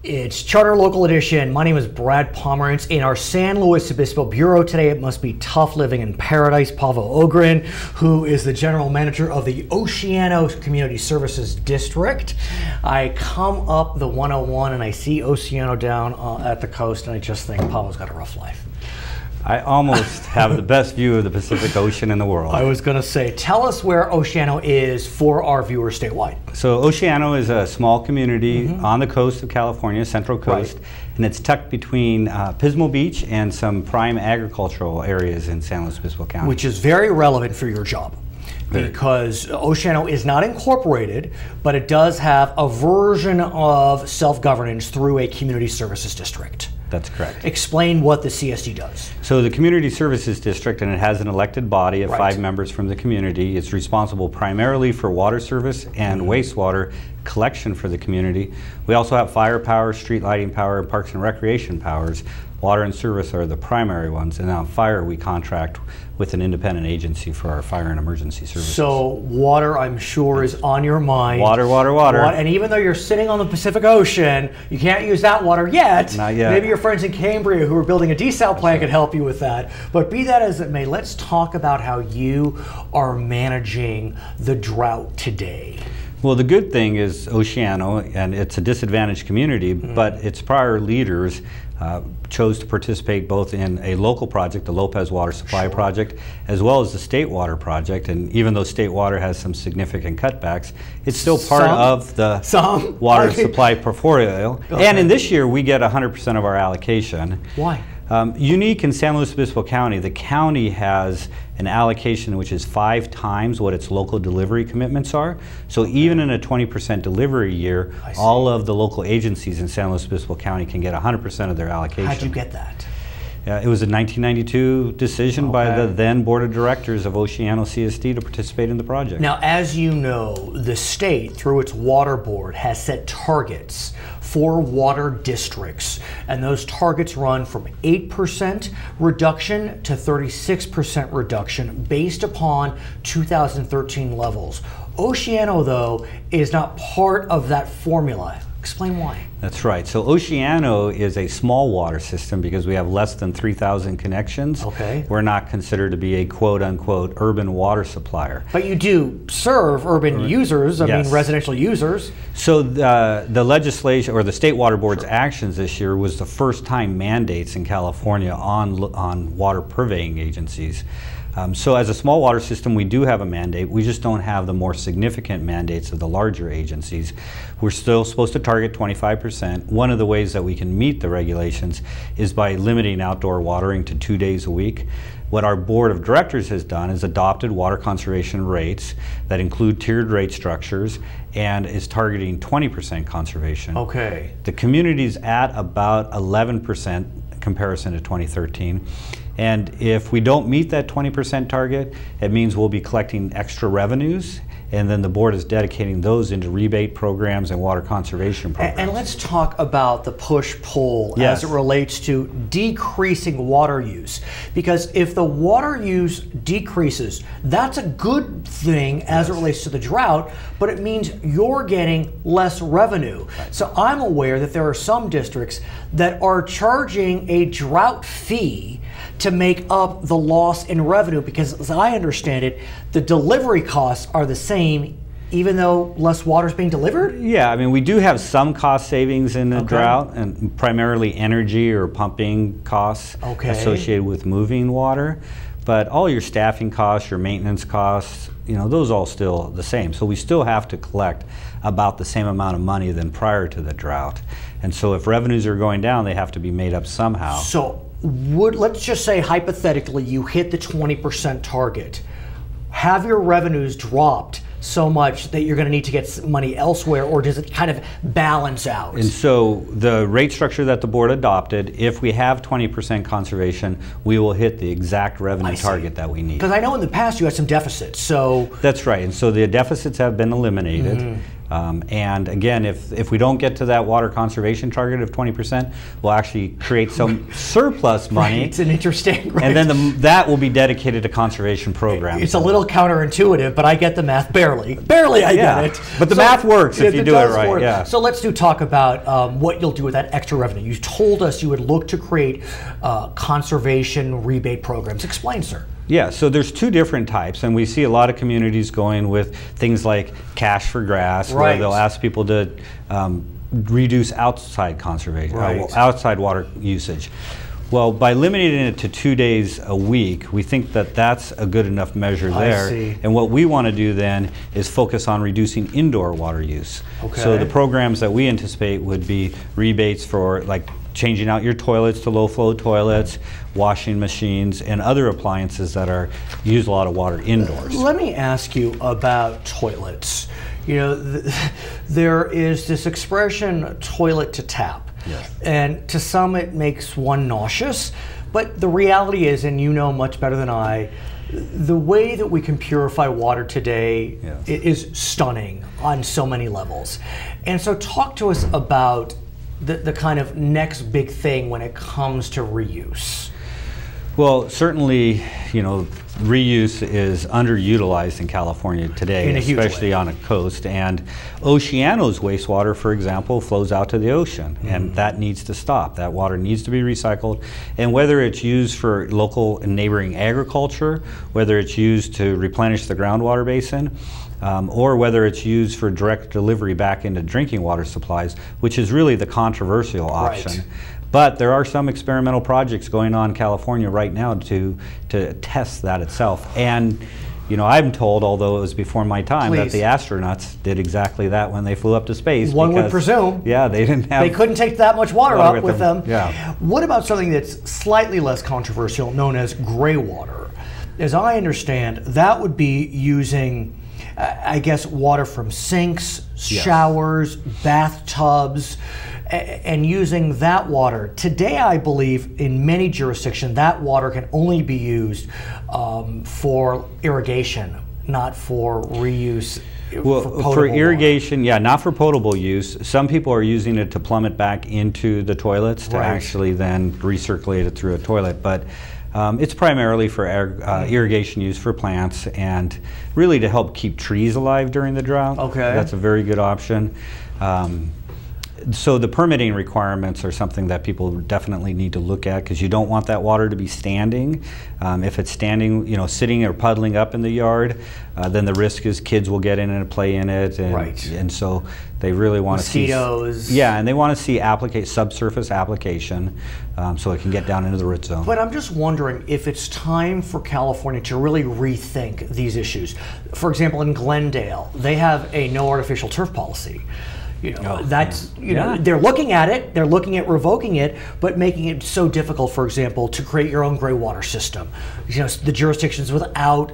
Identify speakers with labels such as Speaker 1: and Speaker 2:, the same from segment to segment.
Speaker 1: It's Charter Local Edition. My name is Brad Pomerance. In our San Luis Obispo Bureau today, it must be tough living in paradise. Paavo Ogren, who is the general manager of the Oceano Community Services District. I come up the 101 and I see Oceano down at the coast, and I just think Paavo's got a rough life.
Speaker 2: I almost have the best view of the Pacific Ocean in the world.
Speaker 1: I was going to say, tell us where Oceano is for our viewers statewide.
Speaker 2: So Oceano is a small community on the coast of California, Central Coast, and it's tucked between Pismo Beach and some prime agricultural areas in San Luis Obispo County.
Speaker 1: Which is very relevant for your job. Because Oceano is not incorporated, but it does have a version of self-governance through a community services district.
Speaker 2: That's correct.
Speaker 1: Explain what the CSD does.
Speaker 2: So the Community Services District, and it has an elected body of 5 members from the community. It's responsible primarily for water service and wastewater collection for the community. We also have fire power, street lighting power, and parks and recreation powers. Water and service are the primary ones, and on fire we contract with an independent agency for our fire and emergency services.
Speaker 1: So water, I'm sure, is on your mind.
Speaker 2: Water, water, water.
Speaker 1: And even though you're sitting on the Pacific Ocean, you can't use that water yet.
Speaker 2: Not yet.
Speaker 1: Maybe your friends in Cambria who are building a desal plant could help you with that. But be that as it may, let's talk about how you are managing the drought today.
Speaker 2: Well, the good thing is Oceano, and it's a disadvantaged community, but its prior leaders chose to participate both in a local project, the Lopez Water Supply Project, as well as the State Water Project. And even though State Water has some significant cutbacks, it's still part of the water supply portfolio. And in this year, we get 100% of our allocation.
Speaker 1: Why?
Speaker 2: Unique in San Luis Obispo County, the county has an allocation which is 5 times what its local delivery commitments are. So even in a 20% delivery year, all of the local agencies in San Luis Obispo County can get 100% of their allocation.
Speaker 1: How'd you get that?
Speaker 2: It was a 1992 decision by the then Board of Directors of Oceano CSD to participate in the project.
Speaker 1: Now, as you know, the state, through its water board, has set targets for water districts, and those targets run from 8% reduction to 36% reduction based upon 2013 levels. Oceano, though, is not part of that formula. Explain why.
Speaker 2: That's right. So Oceano is a small water system because we have less than 3,000 connections.
Speaker 1: Okay.
Speaker 2: We're not considered to be a quote-unquote urban water supplier.
Speaker 1: But you do serve urban users, I mean residential users.
Speaker 2: So the legislation, or the State Water Board's actions this year, was the first time mandates in California on water purveying agencies. So as a small water system, we do have a mandate. We just don't have the more significant mandates of the larger agencies. We're still supposed to target 25%. One of the ways that we can meet the regulations is by limiting outdoor watering to 2 days a week. What our board of directors has done is adopted water conservation rates that include tiered rate structures and is targeting 20% conservation.
Speaker 1: Okay.
Speaker 2: The community's at about 11% comparison to 2013. And if we don't meet that 20% target, it means we'll be collecting extra revenues, and then the board is dedicating those into rebate programs and water conservation programs.
Speaker 1: And let's talk about the push-pull as it relates to decreasing water use. Because if the water use decreases, that's a good thing as it relates to the drought, but it means you're getting less revenue. So I'm aware that there are some districts that are charging a drought fee to make up the loss in revenue, because as I understand it, the delivery costs are the same even though less water is being delivered?
Speaker 2: Yeah, I mean, we do have some cost savings in the drought, and primarily energy or pumping costs associated with moving water. But all your staffing costs, your maintenance costs, you know, those all still the same. So we still have to collect about the same amount of money than prior to the drought. And so if revenues are going down, they have to be made up somehow.
Speaker 1: So let's just say hypothetically you hit the 20% target. Have your revenues dropped so much that you're going to need to get money elsewhere, or does it kind of balance out?
Speaker 2: And so the rate structure that the board adopted, if we have 20% conservation, we will hit the exact revenue target that we need.
Speaker 1: Because I know in the past you had some deficits, so...
Speaker 2: That's right, and so the deficits have been eliminated. And again, if we don't get to that water conservation target of 20%, we'll actually create some surplus money.
Speaker 1: Right, it's an interesting, right?
Speaker 2: And then that will be dedicated to conservation programs.
Speaker 1: It's a little counterintuitive, but I get the math barely. Barely I get it.
Speaker 2: But the math works if you do it right.
Speaker 1: Work.
Speaker 2: Yeah.
Speaker 1: So let's talk about what you'll do with that extra revenue. You told us you would look to create conservation rebate programs. Explain, sir.
Speaker 2: Yeah, so there's two different types, and we see a lot of communities going with things like cash for grass, where they'll ask people to reduce outside conservation, outside water usage. Well, by limiting it to 2 days a week, we think that that's a good enough measure there.
Speaker 1: I see.
Speaker 2: And what we want to do then is focus on reducing indoor water use.
Speaker 1: Okay.
Speaker 2: So the programs that we anticipate would be rebates for like changing out your toilets to low-flow toilets, washing machines, and other appliances that use a lot of water indoors.
Speaker 1: Let me ask you about toilets. You know, there is this expression, toilet to tap.
Speaker 2: Yes.
Speaker 1: And to some it makes one nauseous, but the reality is, and you know much better than I, the way that we can purify water today is stunning on so many levels. And so talk to us about the kind of next big thing when it comes to reuse.
Speaker 2: Well, certainly, you know, reuse is underutilized in California today, especially on a coast. And Oceano's wastewater, for example, flows out to the ocean, and that needs to stop. That water needs to be recycled. And whether it's used for local and neighboring agriculture, whether it's used to replenish the groundwater basin, or whether it's used for direct delivery back into drinking water supplies, which is really the controversial option.
Speaker 1: Right.
Speaker 2: But there are some experimental projects going on in California right now to test that itself. And you know, I'm told, although it was before my time, that the astronauts did exactly that when they flew up to space.
Speaker 1: One would presume.
Speaker 2: Yeah, they didn't have.
Speaker 1: They couldn't take that much water up with them.
Speaker 2: Yeah.
Speaker 1: What about something that's slightly less controversial, known as gray water? As I understand, that would be using, I guess, water from sinks, showers, bathtubs, and using that water. Today, I believe, in many jurisdictions, that water can only be used for irrigation, not for reuse.
Speaker 2: Well, for irrigation, not for potable use. Some people are using it to plumb it back into the toilets to actually then recirculate it through a toilet. But it's primarily for irrigation use for plants and really to help keep trees alive during the drought.
Speaker 1: Okay.
Speaker 2: That's a very good option. So the permitting requirements are something that people definitely need to look at, because you don't want that water to be standing. If it's standing, you know, sitting or puddling up in the yard, then the risk is kids will get in and play in it, and so they really want to see
Speaker 1: mosquitoes.
Speaker 2: And they want to see subsurface application, so it can get down into the root zone.
Speaker 1: But I'm just wondering if it's time for California to really rethink these issues. For example, in Glendale, they have a no artificial turf policy. You know, they're looking at it, they're looking at revoking it, but making it so difficult, for example, to create your own gray water system. You know, the jurisdictions without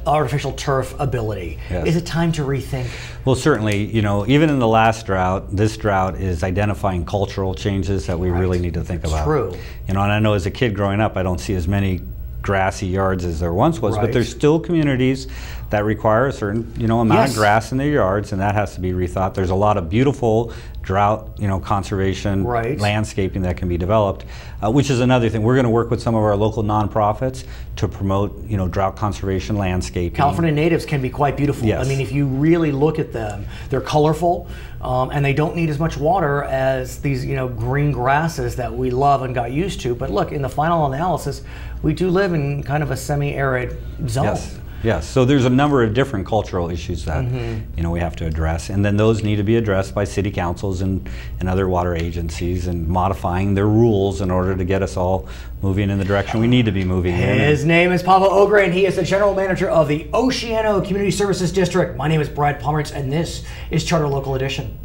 Speaker 1: artificial turf ability. Is it time to rethink?
Speaker 2: Well, certainly, you know, even in the last drought, this drought is identifying cultural changes that we really need to think about.
Speaker 1: True.
Speaker 2: You know, and I know as a kid growing up, I don't see as many grassy yards as there once was, but there's still communities that require a certain, you know, amount of grass in their yards, and that has to be rethought. There's a lot of beautiful drought, you know, conservation landscaping that can be developed, which is another thing. We're going to work with some of our local nonprofits to promote, you know, drought conservation landscaping.
Speaker 1: California natives can be quite beautiful.
Speaker 2: Yes.
Speaker 1: I mean, if you really look at them, they're colorful, and they don't need as much water as these, you know, green grasses that we love and got used to. But look, in the final analysis, we do live in kind of a semi-arid zone.
Speaker 2: Yes, so there's a number of different cultural issues that you know, we have to address, and then those need to be addressed by city councils and other water agencies, and modifying their rules in order to get us all moving in the direction we need to be moving in.
Speaker 1: His name is Paavo Ogren. He is the general manager of the Oceano Community Services District. My name is Brad Pomerance, and this is Charter Local Edition.